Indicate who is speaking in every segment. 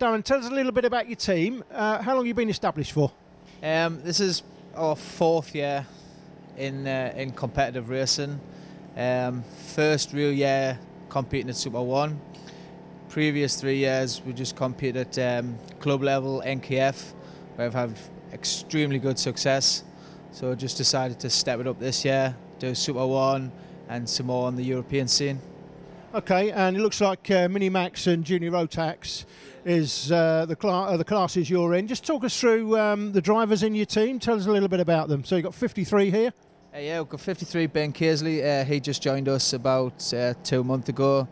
Speaker 1: Darren, tell us a little bit about your team. How long have you been established for?
Speaker 2: This is our 4th year in competitive racing. First real year competing at Super 1. Previous 3 years we just competed at club level, NKF, where I've had extremely good success. So I just decided to step it up this year, do Super 1 and some more on the European scene.
Speaker 1: Okay, and it looks like Mini Max and Junior Rotax is the classes you're in. Just talk us through the drivers in your team. Tell us a little bit about them. So you've got 53 here?
Speaker 2: Yeah, we've got 53, Ben Kearsley. He just joined us about 2 months ago.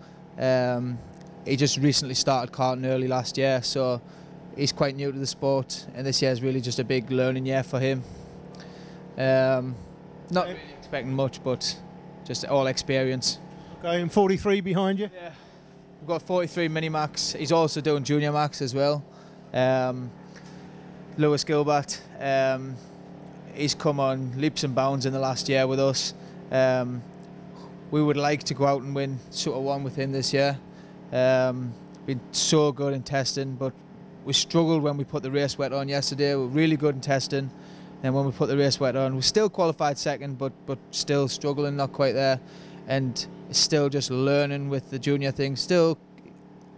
Speaker 2: He just recently started karting early last year, so he's quite new to the sport, and this year is really just a big learning year for him. Not really expecting much, but just all experience.
Speaker 1: Okay, and 43 behind you?
Speaker 2: Yeah. We've got 43 Mini Max. He's also doing Junior Max as well. Lewis Gilbert. He's come on leaps and bounds in the last year with us. We would like to go out and win Super 1 with him this year. Been so good in testing, but we struggled when we put the race wet on yesterday. We were really good in testing, and when we put the race wet on, we still qualified second, but still struggling, not quite there. And still just learning with the junior thing. Still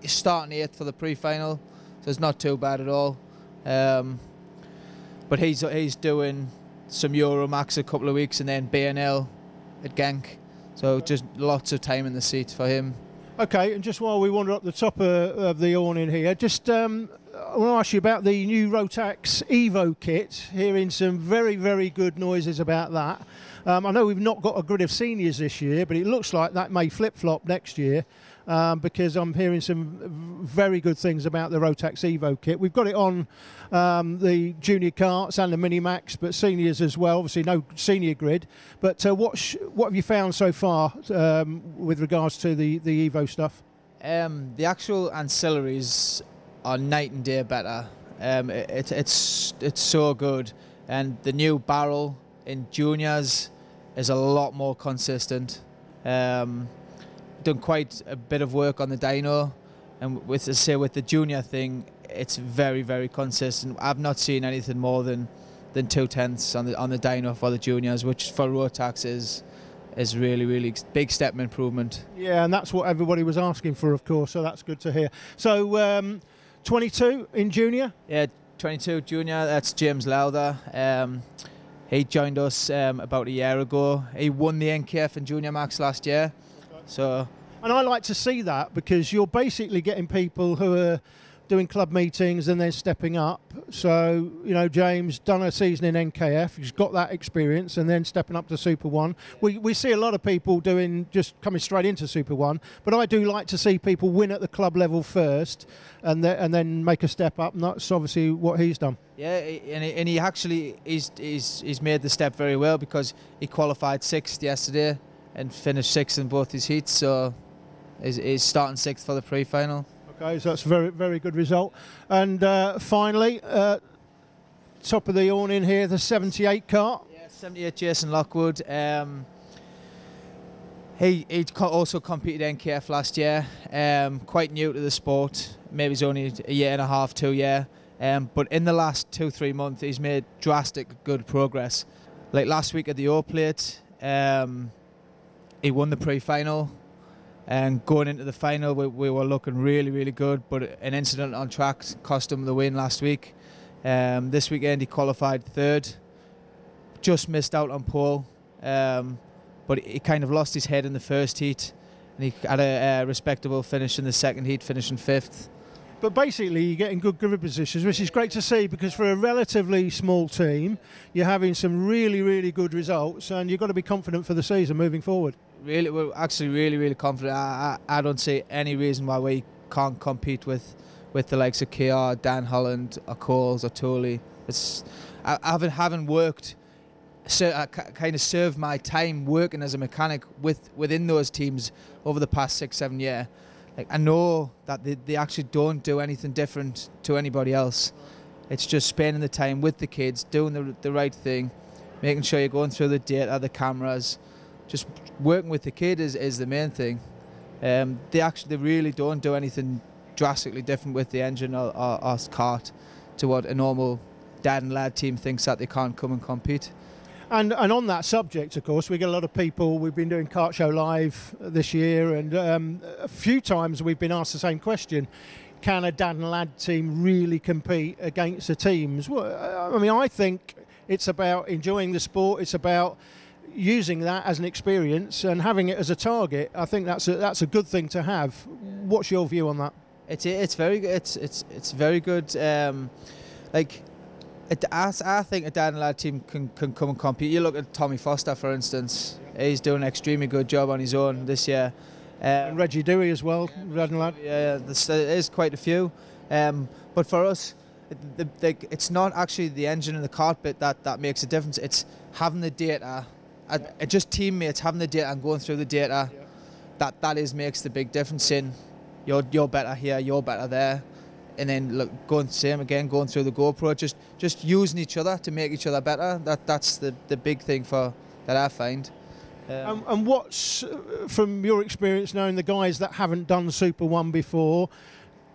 Speaker 2: starting 8th for the pre-final, so it's not too bad at all. But he's doing some Euro Max a couple of weeks and then BNL at Genk. So just lots of time in the seat for him.
Speaker 1: Okay, and just while we wander up the top of the awning here, just I want to ask you about the new Rotax Evo kit. Hearing some very, very good noises about that. I know we've not got a grid of seniors this year, but it looks like that may flip-flop next year because I'm hearing some very good things about the Rotax Evo kit. We've got it on the junior karts and the Mini Max, but seniors as well. Obviously, no senior grid. But what have you found so far with regards to the Evo stuff?
Speaker 2: The actual ancillaries are night and day better. It's so good, and the new barrel in juniors is a lot more consistent. Done quite a bit of work on the dyno, and with the junior thing, it's very, very consistent. I've not seen anything more than 2/10 on the dyno for the juniors, which for Rotax is really, really big step improvement.
Speaker 1: Yeah, and that's what everybody was asking for, of course, so that's good to hear. So 22 in junior?
Speaker 2: Yeah, 22 junior, that's James Lowther. He joined us about a year ago. He won the NKF and Junior Max last year. Okay. So,
Speaker 1: and I like to see that because you're basically getting people who are doing club meetings and then stepping up. So, you know, James done a season in NKF, he's got that experience, and then stepping up to Super 1. We see a lot of people just coming straight into Super 1, but I do like to see people win at the club level first and then make a step up, and that's obviously what he's done.
Speaker 2: Yeah, and he actually he's made the step very well because he qualified 6th yesterday and finished 6th in both his heats, so he's starting 6th for the pre-final.
Speaker 1: Okay, so that's a very, very good result. And finally, top of the awning here, the 78 car.
Speaker 2: Yeah, 78 Jason Lockwood. He also competed NKF last year. Quite new to the sport. Maybe he's only a year and a half, 2 year. But in the last 2-3 months, he's made drastic good progress. Like last week at the O Plate, he won the pre-final. And going into the final, we were looking really, really good, but an incident on track cost him the win last week. This weekend he qualified 3rd, just missed out on pole, but he kind of lost his head in the first heat, and he had a respectable finish in the second heat, finishing 5th.
Speaker 1: But basically you're getting good grid positions, which is great to see, because for a relatively small team, you're having some really, really good results, and you've got to be confident for the season moving forward.
Speaker 2: Really, we're actually really, really confident. I don't see any reason why we can't compete with the likes of KR, Dan Holland, or Coles, or Tooley. I haven't worked, so I kind of served my time working as a mechanic within those teams over the past 6-7 years. Like, I know that they actually don't do anything different to anybody else. It's just spending the time with the kids, doing the right thing, making sure you're going through the data, the cameras. Just working with the kid is the main thing. They really don't do anything drastically different with the engine or kart to what a normal dad and lad team thinks that they can't come and compete.
Speaker 1: And on that subject, of course, we get a lot of people. We've been doing Kart Show Live this year, and a few times we've been asked the same question: can a dad and lad team really compete against the teams? Well, I mean, I think it's about enjoying the sport. It's about using that as an experience and having it as a target. I think that's a good thing to have. What's your view on that?
Speaker 2: It's very good. It's very good. I think a dad and lad team can come and compete. You look at Tommy Foster, for instance. He's doing an extremely good job on his own this year.
Speaker 1: And Reggie Dewey as well, dad and lad.
Speaker 2: Yeah, there is quite a few. But for us, it's not actually the engine and the kart bit that makes a difference. It's having the data, just teammates having the data and going through the data. Yeah. That makes the big difference in you're better here, you're better there. And then going through the GoPro, just using each other to make each other better. That's the big thing that I find.
Speaker 1: And what's, from your experience knowing the guys that haven't done Super 1 before,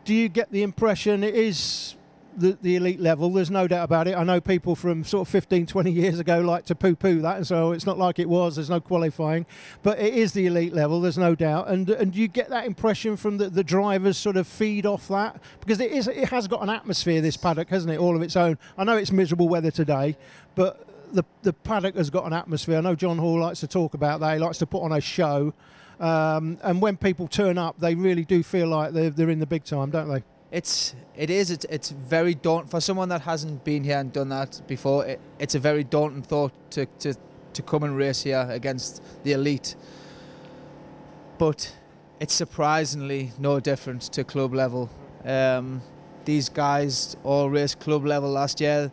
Speaker 1: do you get the impression it is the elite level? There's no doubt about it. I know people from sort of 15, 20 years ago like to poo-poo that, and so it's not like it was. There's no qualifying. But it is the elite level, there's no doubt. And you get that impression from the drivers sort of feed off that? Because it has got an atmosphere, this paddock, hasn't it, all of its own. I know it's miserable weather today, but the paddock has got an atmosphere. I know John Hall likes to talk about that. He likes to put on a show. And when people turn up, they really do feel like they're in the big time, don't they?
Speaker 2: It's very daunting for someone that hasn't been here and done that before. It's a very daunting thought to come and race here against the elite. But it's surprisingly no different to club level. These guys all raced club level last year,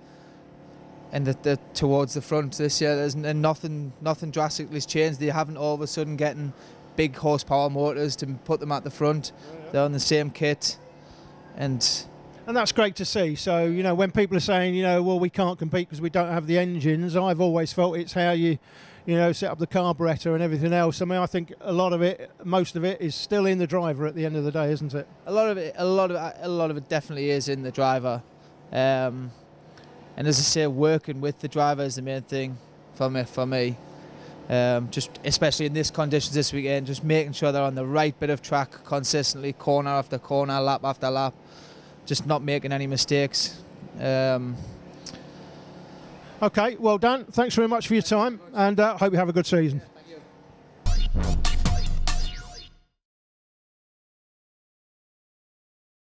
Speaker 2: and they're towards the front this year. There's nothing drastically changed. They haven't all of a sudden getting big horsepower motors to put them at the front. They're on the same kit. And that's great to see. So, when people are saying, well, we can't compete because we don't have the engines, I've always felt it's how you set up the carburetor and everything else. I mean, I think most of it is still in the driver at the end of the day, isn't it? A lot of it definitely is in the driver. And as I say, working with the driver is the main thing for me. Just especially in this conditions this weekend, just making sure they're on the right bit of track consistently, corner after corner, lap after lap, just not making any mistakes. Okay, well, Dan, thanks very much for your time, and hope you have a good season.